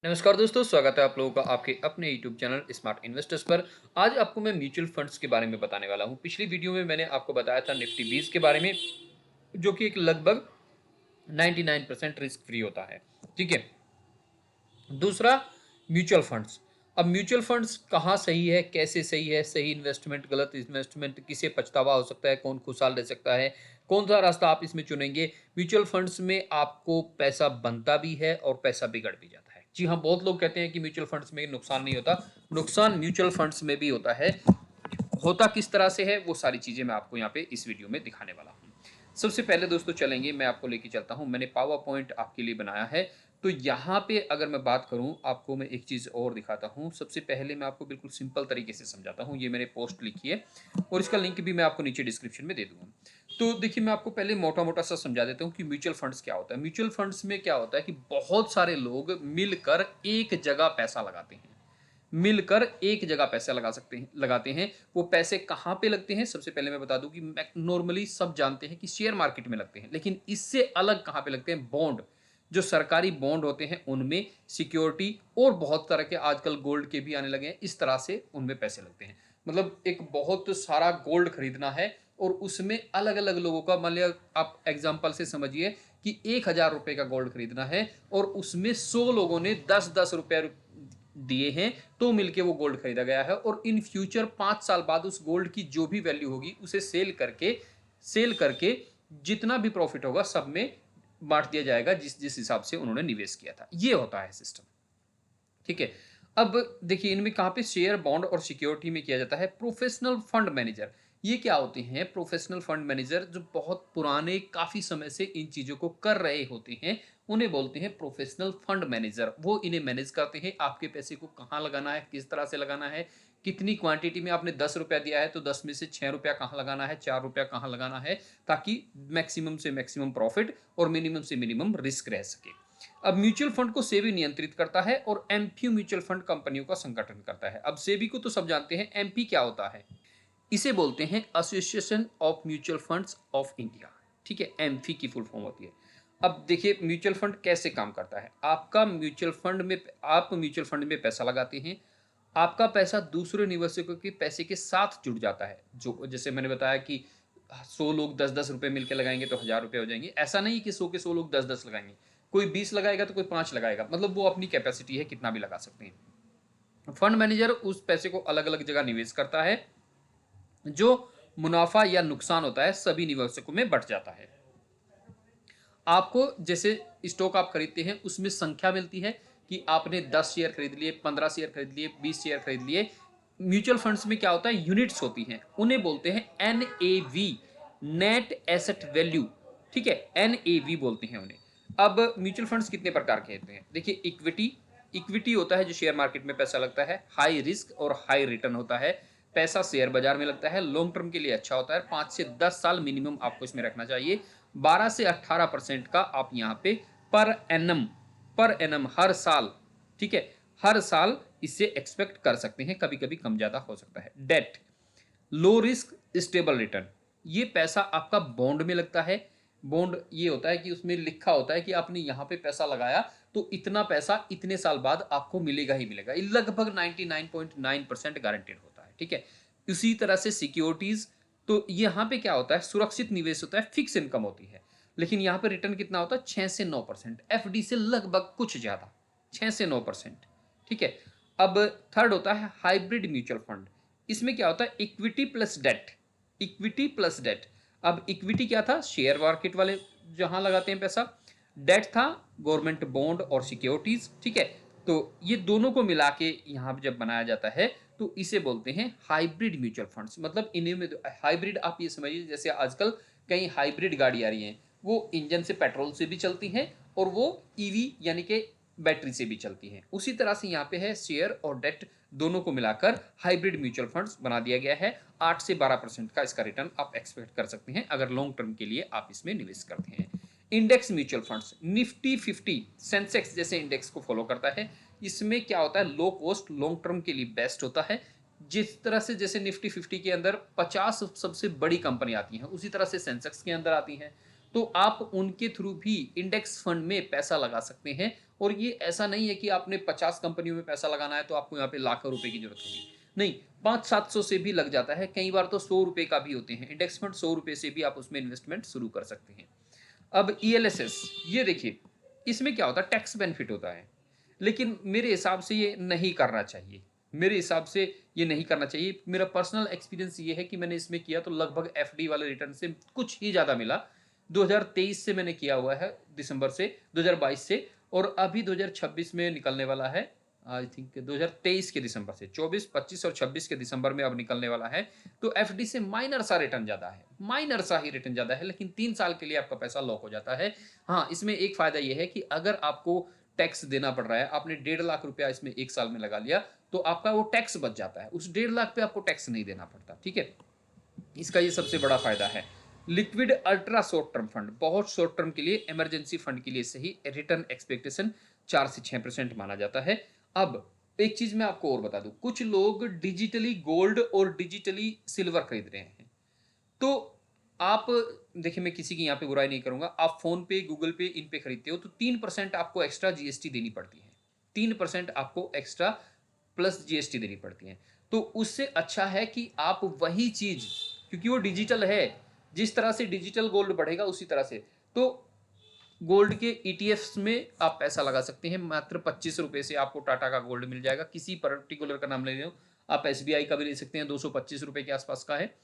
नमस्कार दोस्तों, स्वागत है आप लोगों का आपके अपने यूट्यूब चैनल स्मार्ट इन्वेस्टर्स पर। आज आपको मैं म्यूचुअल फंड्स के बारे में बताने वाला हूं। पिछली वीडियो में मैंने आपको बताया था निफ्टी 20 के बारे में, जो कि एक लगभग 99% रिस्क फ्री होता है। ठीक है। दूसरा, म्यूचुअल फंड्स। अब म्यूचुअल फंड्स कहाँ सही है, कैसे सही है, सही इन्वेस्टमेंट, गलत इन्वेस्टमेंट, किसे पछतावा हो सकता है, कौन खुशहाल रह सकता है, कौन सा रास्ता आप इसमें चुनेंगे। म्यूचुअल फंड्स में आपको पैसा बनता भी है और पैसा बिगड़ भी जाता है। जी हाँ, बहुत लोग कहते हैं कि म्यूचुअल फंड्स में नुकसान नहीं होता। नुकसान म्यूचुअल फंड्स में भी होता है। होता किस तरह से है, वो सारी चीजें मैं आपको यहाँ पे इस वीडियो में दिखाने वाला हूँ। सबसे पहले दोस्तों चलेंगे, मैं आपको लेके चलता हूँ। मैंने पावर पॉइंट आपके लिए बनाया है। तो यहाँ पे अगर मैं बात करूँ, आपको मैं एक चीज़ और दिखाता हूँ। सबसे पहले मैं आपको बिल्कुल सिंपल तरीके से समझाता हूँ। ये मैंने पोस्ट लिखी है और इसका लिंक भी मैं आपको नीचे डिस्क्रिप्शन में दे दूंगा। तो देखिए, मैं आपको पहले मोटा मोटा सा समझा देता हूँ कि म्यूचुअल फंड्स क्या होता है। म्यूचुअल फंड्स में क्या होता है कि बहुत सारे लोग मिलकर एक जगह पैसा लगाते हैं। मिलकर एक जगह पैसा लगाते हैं। वो पैसे कहाँ पे लगते हैं, सबसे पहले मैं बता दूं कि नॉर्मली सब जानते हैं कि शेयर मार्केट में लगते हैं, लेकिन इससे अलग कहाँ पे लगते हैं, बॉन्ड। जो सरकारी बॉन्ड होते हैं उनमें, सिक्योरिटी, और बहुत तरह के आजकल गोल्ड के भी आने लगे हैं, इस तरह से उनमें पैसे लगते हैं। मतलब एक बहुत सारा गोल्ड खरीदना है और उसमें अलग अलग लोगों का, मान लिया आप एग्जाम्पल से समझिए कि 1,000 रुपए का गोल्ड खरीदना है और उसमें 100 लोगों ने 10-10 रुपए दिए हैं, तो मिलके वो गोल्ड खरीदा गया है। और इन फ्यूचर 5 साल बाद उस गोल्ड की जो भी वैल्यू होगी उसे सेल करके जितना भी प्रॉफिट होगा सब में बांट दिया जाएगा, जिस जिस हिसाब से उन्होंने निवेश किया था। ये होता है सिस्टम। ठीक है। अब देखिए, इनमें कहाँ पे शेयर, बॉन्ड और सिक्योरिटी में किया जाता है। प्रोफेशनल फंड मैनेजर, ये क्या होते हैं? प्रोफेशनल फंड मैनेजर जो बहुत पुराने, काफी समय से इन चीजों को कर रहे होते हैं, उन्हें बोलते हैं प्रोफेशनल फंड मैनेजर। वो इन्हें मैनेज करते हैं, आपके पैसे को कहाँ लगाना है, किस तरह से लगाना है, कितनी क्वांटिटी में। आपने 10 रुपया दिया है तो 10 में से 6 रुपया कहाँ लगाना है, 4 रुपया कहाँ लगाना है, ताकि मैक्सिमम से मैक्सिमम प्रॉफिट और मिनिमम से मिनिमम रिस्क रह सके। अब म्यूचुअल फंड को सेबी नियंत्रित करता है और एमपी म्यूचुअल फंड कंपनियों का संगठन करता है। अब सेबी को तो सब जानते हैं, एमपी क्या होता है? इसे बोलते हैं association of mutual funds of India. ठीक है, एमफी की फुल फॉर्म होती है। अब देखिए, म्यूचुअल फंड कैसे काम करता है। आपका म्यूचुअल फंड में, आप म्यूचुअल फंड में पैसा लगाते हैं, आपका पैसा दूसरे निवेशकों के पैसे के साथ जुड़ जाता है। जो जैसे मैंने बताया कि 100 लोग 10-10 रुपए मिलकर लगाएंगे तो 1,000 रुपए हो जाएंगे। ऐसा नहीं कि 100 के 100 लोग 10-10 लगाएंगे। कोई 20 लगाएगा तो कोई 5 लगाएगा, मतलब वो अपनी कैपेसिटी है, कितना भी लगा सकते हैं। फंड मैनेजर उस पैसे को अलग अलग जगह निवेश करता है। जो मुनाफा या नुकसान होता है सभी निवेशकों में बंट जाता है। आपको जैसे स्टॉक आप खरीदते हैं उसमें संख्या मिलती है कि आपने 10 शेयर खरीद लिए, 15 शेयर खरीद लिए, 20 शेयर खरीद लिए। म्यूचुअल फंड्स में क्या होता है, यूनिट्स होती हैं, उन्हें बोलते हैं एनएवी, नेट एसेट वैल्यू। ठीक है, एनएवी बोलते हैं उन्हें। अब म्यूचुअल फंड्स कितने प्रकार के होते हैं, देखिए। इक्विटी, इक्विटी होता है जो शेयर मार्केट में पैसा लगता है। हाई रिस्क और हाई रिटर्न होता है। पैसा शेयर बाजार में लगता है, लॉन्ग टर्म के लिए अच्छा होता है। 5 से 10 साल मिनिमम आपको इसमें रखना चाहिए। 12 से 18% का आप यहाँ पे पर एनम हर साल, ठीक है, हर साल इससे एक्सपेक्ट कर सकते हैं। कभी कभी कम ज्यादा हो सकता है। Debt, low risk stable return, ये पैसा आपका बॉन्ड में लगता है। बॉन्ड ये होता है कि उसमें लिखा होता है कि आपने यहाँ पे पैसा लगाया तो इतना पैसा इतने साल बाद आपको मिलेगा ही मिलेगा। ये लगभग 99.9% गारंटेड होता है। ठीक है। उसी तरह से सिक्योरिटीज, तो यहाँ पे क्या होता है, सुरक्षित निवेश होता है, फिक्स इनकम होती है। लेकिन यहाँ पे रिटर्न कितना होता है, 6 से 9%। एफडी से लगभग कुछ ज्यादा, 6 से 9%। ठीक है। अब थर्ड होता है हाइब्रिड म्यूचुअल फंड। इसमें क्या होता है, equity plus debt. Equity plus debt. अब इक्विटी क्या था, शेयर मार्केट वाले जहां लगाते हैं पैसा। डेट था गवर्नमेंट बॉन्ड और सिक्योरिटीज। ठीक है। तो ये दोनों को मिला के यहां जब बनाया जाता है तो इसे बोलते हैं हाइब्रिड म्यूचुअल फंड्स। मतलब इन्हीं में हाइब्रिड आप ये समझिए, जैसे आजकल कई हाइब्रिड गाड़ी आ रही हैं, वो इंजन से, पेट्रोल से भी चलती हैं और वो ईवी यानी कि बैटरी से भी चलती हैं। उसी तरह से यहाँ पे है, शेयर और डेट दोनों को मिलाकर हाइब्रिड म्यूचुअल फंड्स बना दिया गया है। 8 से 12% का इसका रिटर्न आप एक्सपेक्ट कर सकते हैं अगर लॉन्ग टर्म के लिए आप इसमें निवेश करते हैं। Index mutual funds, Nifty 50 Sensex जैसे इंडेक्स को फॉलो करता है। इसमें क्या होता है, लो कॉस्ट, लॉन्ग टर्म के लिए बेस्ट होता है। जिस तरह से जैसे निफ्टी 50 के अंदर 50 सबसे बड़ी कंपनी आती हैं, उसी तरह से सेंसेक्स के अंदर आती हैं। तो आप उनके थ्रू भी इंडेक्स फंड में पैसा लगा सकते हैं और ये ऐसा नहीं है कि आपने 50 कंपनियों में पैसा लगाना है तो आपको यहाँ पे लाखों रुपए की जरूरत होगी। नहीं, 500-700 से भी लग जाता है, कई बार तो 100 रुपए का भी होते हैं। इंडेक्स फंड 100 रुपए से भी आप उसमें इन्वेस्टमेंट शुरू कर सकते हैं। अब ईएलएसएस, ये देखिए, इसमें क्या होता है, टैक्स बेनिफिट होता है, लेकिन मेरे हिसाब से ये नहीं करना चाहिए। मेरे हिसाब से ये नहीं करना चाहिए। मेरा पर्सनल एक्सपीरियंस ये है कि मैंने इसमें किया तो लगभग एफडी वाले रिटर्न से कुछ ही ज़्यादा मिला। 2023 से मैंने किया हुआ है, दिसंबर से, 2022 से, और अभी 2026 में निकलने वाला है। आई थिंक 2023 के दिसंबर से, 24, 25 और 26 के दिसंबर में अब निकलने वाला है। तो एफडी से माइनर सा रिटर्न ज़्यादा है, माइनर सा ही रिटर्न ज़्यादा है, लेकिन 3 साल के लिए आपका पैसा लॉक हो जाता है। हाँ, इसमें एक फ़ायदा ये है कि अगर आपको टैक्स देना पड़ रहा है, आपने 1.5 लाख रुपया इसमें 1 साल में लगा लिया, तो आपका वो टैक्स बच जाता है। उस 1.5 लाख पे आपको टैक्स नहीं देना पड़ता, ठीक है? इसका ये सबसे बड़ा फ़ायदा है। Liquid ultra short term fund, बहुत शॉर्ट टर्म के लिए, इमरजेंसी फंड के लिए सही रिटर्न एक्सपेक्टेशन 4 से 6% माना जाता है। अब एक चीज़ मैं आपको और बता दूँ, कुछ लोग डिजिटली गोल्ड और डिजिटली सिल्वर खरीद रहे हैं। तो आप देखिए, मैं किसी की यहाँ पे बुराई नहीं करूँगा, आप फ़ोन पे, गूगल पे, इन पे खरीदते हो तो 3% आपको एक्स्ट्रा जीएसटी देनी पड़ती है। 3% आपको एक्स्ट्रा प्लस जीएसटी देनी पड़ती है। तो उससे अच्छा है कि आप वही चीज़, क्योंकि वो डिजिटल है, जिस तरह से डिजिटल गोल्ड बढ़ेगा उसी तरह से, तो गोल्ड के ईटीएफ्स में आप पैसा लगा सकते हैं। मात्र 25 रुपए से आपको टाटा का गोल्ड मिल जाएगा। किसी पर्टिकुलर का नाम ले रहे हो, आप एसबीआई का भी ले सकते हैं, 225 रुपए के आसपास का है।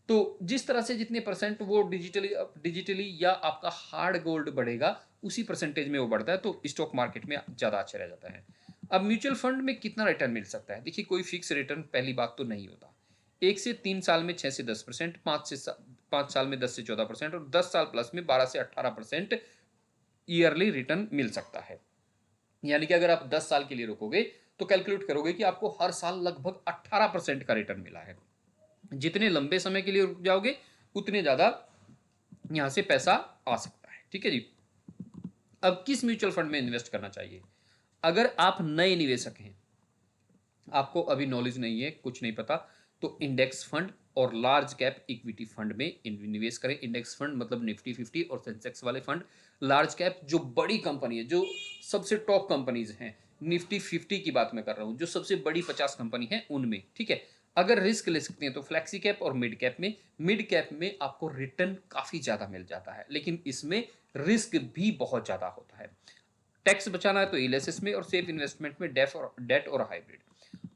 तो जिस तरह से जितने परसेंट वो डिजिटली डिजिटली या आपका हार्ड गोल्ड बढ़ेगा, उसी परसेंटेज में वो बढ़ता है, तो स्टॉक मार्केट में ज़्यादा अच्छा रह जाता है। अब म्यूचुअल फंड में कितना रिटर्न मिल सकता है? देखिए, कोई फिक्स रिटर्न पहली बात तो नहीं होता। 1 से 3 साल में 6 से 10%, 5 साल में 10 से 14% और 10 साल प्लस में 12 से 18% ईयरली रिटर्न मिल सकता है। यानी कि अगर आप 10 साल के लिए रोकोगे तो कैलकुलेट करोगे कि आपको हर साल लगभग 18% का रिटर्न मिला है। जितने लंबे समय के लिए रुक जाओगे, उतने ज़्यादा यहाँ से पैसा आ सकता है, ठीक है जी। अब किस म्यूचुअल फंड में इन्वेस्ट करना चाहिए? अगर आप नए निवेशक हैं, आपको अभी नॉलेज नहीं है, कुछ नहीं पता, तो इंडेक्स फंड और लार्ज कैप इक्विटी फंड में निवेश करें। इंडेक्स फंड मतलब निफ्टी 50 और सेंसेक्स वाले फंड। लार्ज कैप जो बड़ी कंपनी है, जो सबसे टॉप कंपनीज हैं, निफ्टी 50 की बात मैं कर रहा हूँ, जो सबसे बड़ी 50 कंपनी है उनमें, ठीक है। अगर रिस्क ले सकते हैं तो फ्लैक्सी कैप और मिड कैप में। मिड कैप में आपको रिटर्न काफ़ी ज़्यादा मिल जाता है, लेकिन इसमें रिस्क भी बहुत ज़्यादा होता है। टैक्स बचाना है तो एलएसएस में, और सेफ इन्वेस्टमेंट में डेट और हाइब्रिड।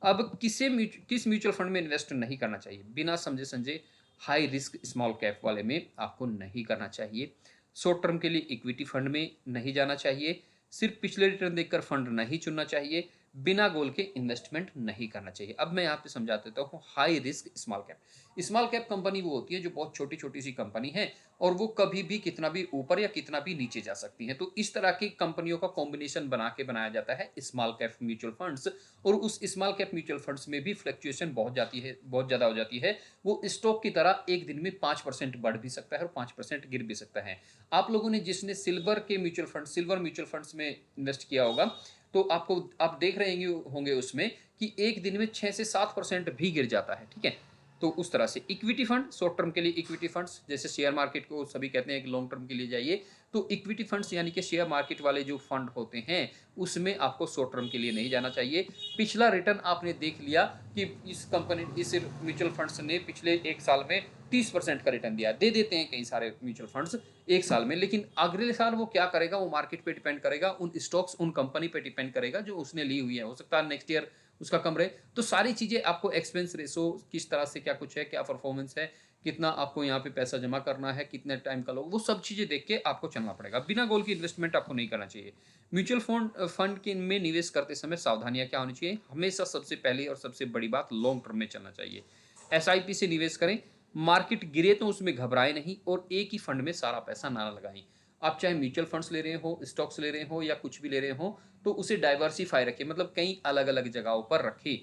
अब किस म्यूचुअल फंड में इन्वेस्ट नहीं करना चाहिए? बिना समझे समझे हाई रिस्क स्मॉल कैप वाले में आपको नहीं करना चाहिए। शॉर्ट टर्म के लिए इक्विटी फंड में नहीं जाना चाहिए। सिर्फ पिछले रिटर्न देखकर फंड नहीं चुनना चाहिए। बिना गोल के इन्वेस्टमेंट नहीं करना चाहिए। अब मैं यहाँ पे समझा देता हूँ high risk small cap. Small cap company वो होती है जो बहुत छोटी छोटी सी कंपनी है, और वो कभी भी कितना भी ऊपर या कितना भी नीचे जा सकती हैं। तो इस तरह की कंपनियों का कॉम्बिनेशन बना के बनाया जाता है स्मॉल कैप म्यूचुअल फंड्स। और उस स्मॉल कैप म्यूचुअल फंड्स में भी फ्लक्चुएशन बहुत ज़्यादा हो जाती है। वो स्टॉक की तरह एक दिन में 5% बढ़ भी सकता है और 5% गिर भी सकता है। आप लोगों ने जिसने सिल्वर म्यूचुअल फंड्स में इन्वेस्ट किया होगा, तो आप देख रहे होंगे उसमें कि एक दिन में 6 से 7% भी गिर जाता है, ठीक है। तो उस तरह से इक्विटी फंड, शॉर्ट टर्म के लिए इक्विटी फंड्स, जैसे शेयर मार्केट को सभी कहते हैं कि लॉन्ग टर्म के लिए जाइए, तो इक्विटी फंड्स यानी कि शेयर मार्केट वाले जो फंड होते हैं, उसमें आपको शॉर्ट टर्म के लिए नहीं जाना चाहिए। पिछला रिटर्न आपने देख लिया कि इस म्यूचुअल फंड्स ने पिछले एक साल में 30% का रिटर्न दिया। दे देते हैं कई सारे म्यूचुअल फंड्स एक साल में, लेकिन अगले साल वो क्या करेगा, वो मार्केट पे डिपेंड करेगा, उन स्टॉक्स, उन कंपनी पे डिपेंड करेगा जो उसने ली हुई है। हो सकता है नेक्स्ट ईयर उसका कम रहे। तो सारी चीज़ें आपको, एक्सपेंस रेशो किस तरह से क्या कुछ है, क्या परफॉर्मेंस है, कितना आपको यहाँ पे पैसा जमा करना है, कितने टाइम का लो, वो सब चीज़ें देख के आपको चलना पड़ेगा। बिना गोल की इन्वेस्टमेंट आपको नहीं करना चाहिए। म्यूचुअल फंड के में निवेश करते समय सावधानियां क्या होनी चाहिए? हमेशा सबसे पहली और सबसे बड़ी बात, लॉन्ग टर्म में चलना चाहिए। एसआईपी से निवेश करें। मार्केट गिरे तो उसमें घबराए नहीं, और एक ही फंड में सारा पैसा ना लगाएं। आप चाहे म्यूचुअल फंड्स ले रहे हो, स्टॉक्स ले रहे हो, या कुछ भी ले रहे हो, तो उसे डाइवर्सिफाई रखें, मतलब कई अलग अलग जगहों पर रखें।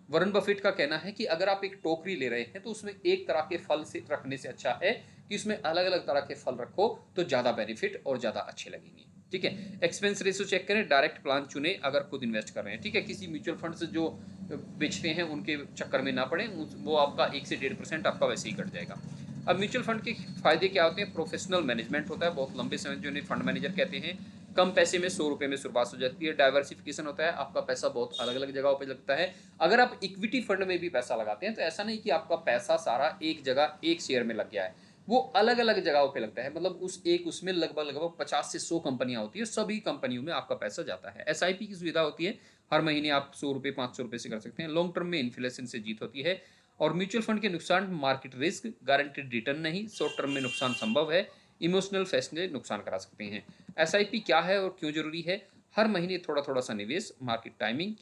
वरुण बफेट का कहना है कि अगर आप एक टोकरी ले रहे हैं तो उसमें एक तरह के फल से रखने से अच्छा है कि उसमें अलग अलग तरह के फल रखो, तो ज़्यादा बेनिफिट और ज़्यादा अच्छे लगेंगे, ठीक है। एक्सपेंस रेशो चेक करें, डायरेक्ट प्लान चुने अगर खुद इन्वेस्ट कर रहे हैं, ठीक है। किसी म्यूचुअल फंड से जो बेचते हैं उनके चक्कर में ना पड़े, वो आपका 1 से 1.5% आपका वैसे ही कट जाएगा। अब म्यूचुअल फंड के फायदे क्या होते हैं? प्रोफेशनल मैनेजमेंट होता है, बहुत लंबे समय जो इन्हें फंड मैनेजर कहते हैं। कम पैसे में 100 रुपए में शुरुआत हो जाती है। डाइवर्सिफिकेशन होता है, आपका पैसा बहुत अलग-अलग जगहों पे लगता है। अगर आप इक्विटी फंड में भी पैसा लगाते हैं तो ऐसा नहीं कि आपका पैसा सारा एक जगह एक शेयर में लग गया है। वो अलग-अलग जगहों पे लगता है, मतलब उसमें लगभग-लगभग 50 से 100 कंपनियाँ होती है, सभी कंपनियों में आपका पैसा जाता है। एसआईपी की सुविधा होती है, हर महीने आप ₹100 ₹500 से कर सकते हैं। लॉन्ग टर्म में इन्फ्लेशन से जीत होती है। और म्यूचुअल फंड के नुकसान: मार्केट रिस्क, गारंटीड रिटर्न नहीं, शॉर्ट टर्म में नुकसान संभव है, इमोशनल फैसले नुकसान करा सकते हैं। एसआईपी क्या है और क्यों जरूरी है? हर महीने थोड़ा-थोड़ा सा निवेश, मार्केट टाइमिंग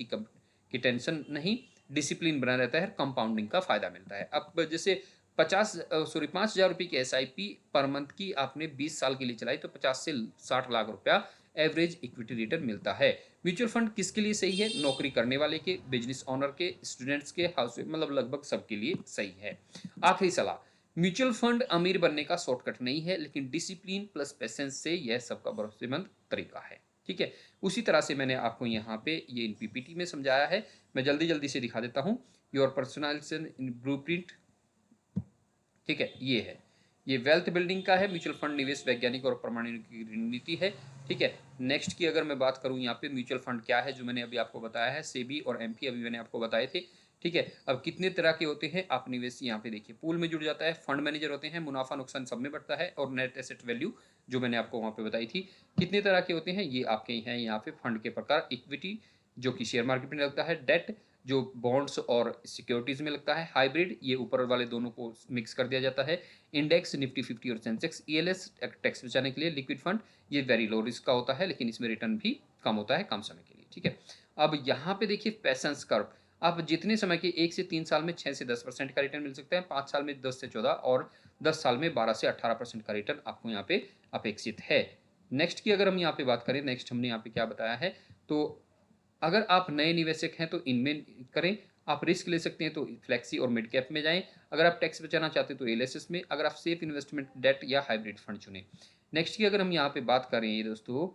की टेंशन नहीं, डिसिप्लिन बना रहता है, कंपाउंडिंग का फायदा मिलता है। अब जैसे 5,000 रुपए की एसआईपी पर मंथ की आपने 20 साल के लिए चलाई तो 50 से 60 लाख रुपया एवरेज इक्विटी रिटर्न मिलता है। म्यूचुअल फंड किसके लिए सही है? नौकरी करने वाले के, बिजनेस ओनर के, स्टूडेंट्स के, हाउस, मतलब लगभग सबके लिए सही है। आखिरी सलाह: म्यूचुअल फंड अमीर बनने का शॉर्टकट नहीं है, लेकिन डिसिप्लिन प्लस पेशेंस से यह सबका भरोसेमंद तरीका है। ठीक है, उसी तरह से मैंने आपको यहाँ पे ये इन पीपीटी में समझाया है। मैं जल्दी जल्दी से दिखा देता हूँ। योर पर्सनलाइजेशन इन ब्लूप्रिंट, ठीक है, ये है। ये वेल्थ बिल्डिंग का है। म्यूचुअल फंड निवेश वैज्ञानिक और प्रमाणिक की रणनीति है। ठीक है, नेक्स्ट की अगर मैं बात करूं यहाँ पे, म्यूचुअल फंड क्या है, जो मैंने अभी आपको बताया है, सेबी और एमपी अभी मैंने आपको बताए थे। ठीक है, अब कितने तरह के होते हैं आप निवेश यहाँ पे देखिए, पूल में जुड़ जाता है, फंड मैनेजर होते हैं, मुनाफा नुकसान सब में बढ़ता है, और नेट एसेट वैल्यू जो मैंने आपको वहाँ पे बताई थी। कितने तरह के होते हैं ये आपके हैं यहाँ पे फंड के प्रकार: इक्विटी जो कि शेयर मार्केट में लगता है, डेट जो बॉन्ड्स और सिक्योरिटीज में लगता है, हाइब्रिड ये ऊपर वाले दोनों को मिक्स कर दिया जाता है, इंडेक्स निफ्टी 50 और सेंसेक्स, ईएलएस टैक्स बचाने के लिए, लिक्विड फंड ये वेरी लो रिस्क का होता है लेकिन इसमें रिटर्न भी कम होता है कम समय के लिए। ठीक है, अब यहाँ पे देखिए पैसेंस कर्व, आप जितने समय के 1 से 3 साल में 6 से 10% का रिटर्न मिल सकता है, 5 साल में 10 से 14, और 10 साल में 12 से 18% का रिटर्न आपको यहाँ पे अपेक्षित है। नेक्स्ट की अगर हम यहाँ पे बात करें, नेक्स्ट हमने यहाँ पे क्या बताया है, तो अगर आप नए निवेशक हैं तो इनमें करें, आप रिस्क ले सकते हैं तो फ्लेक्सी और मिड कैप में जाएं, अगर आप टैक्स बचाना चाहते हैं तो एलएसएस में, अगर आप सेफ इन्वेस्टमेंट डेट या हाइब्रिड फंड चुनें। नेक्स्ट की अगर हम यहाँ पे बात करें ये दोस्तों,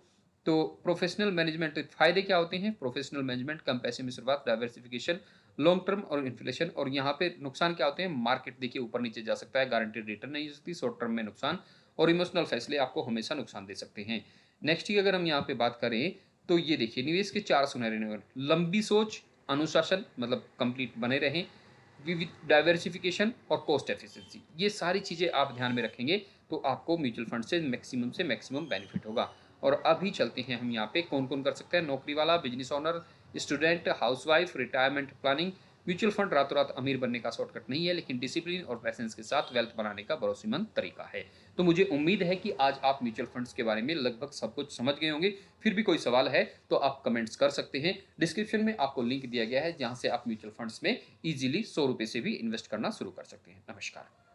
तो प्रोफेशनल मैनेजमेंट फायदे क्या होते हैं? प्रोफेशनल मैनेजमेंट, कम पैसे में शुरुआत, डाइवर्सिफिकेशन, लॉन्ग टर्म और इन्फ्लेशन, और यहाँ पे नुकसान क्या होते हैं? मार्केट देखिए ऊपर नीचे जा सकता है, गारंटेड रिटर्न नहीं हो सकती, शॉर्ट टर्म में नुकसान, और इमोशनल फैसले आपको हमेशा नुकसान दे सकते हैं। नेक्स्ट की अगर हम यहाँ पे बात करें, तो ये देखिए निवेश के 4 सुनहरे नियम: लंबी सोच, अनुशासन मतलब कंप्लीट बने रहें, विविध डाइवर्सिफिकेशन और कॉस्ट एफिशिएंसी, ये सारी चीज़ें आप ध्यान में रखेंगे तो आपको म्यूचुअल फंड से मैक्सिमम बेनिफिट होगा। और अभी चलते हैं हम यहाँ पे कौन कौन कर सकते हैं: नौकरी वाला, business owner, student, housewife, retirement planning. Mutual fund रातों रात अमीर बनने का शॉर्टकट नहीं है, लेकिन डिसिप्लिन और पैसेंस के साथ वेल्थ बनाने का भरोसेमंद तरीका है। तो मुझे उम्मीद है कि आज आप म्यूचुअल फंड्स के बारे में लगभग सब कुछ समझ गए होंगे। फिर भी कोई सवाल है तो आप कमेंट्स कर सकते हैं। डिस्क्रिप्शन में आपको लिंक दिया गया है जहां से आप म्यूचुअल फंड्स में इजीली 100 रुपए से भी इन्वेस्ट करना शुरू कर सकते हैं। नमस्कार।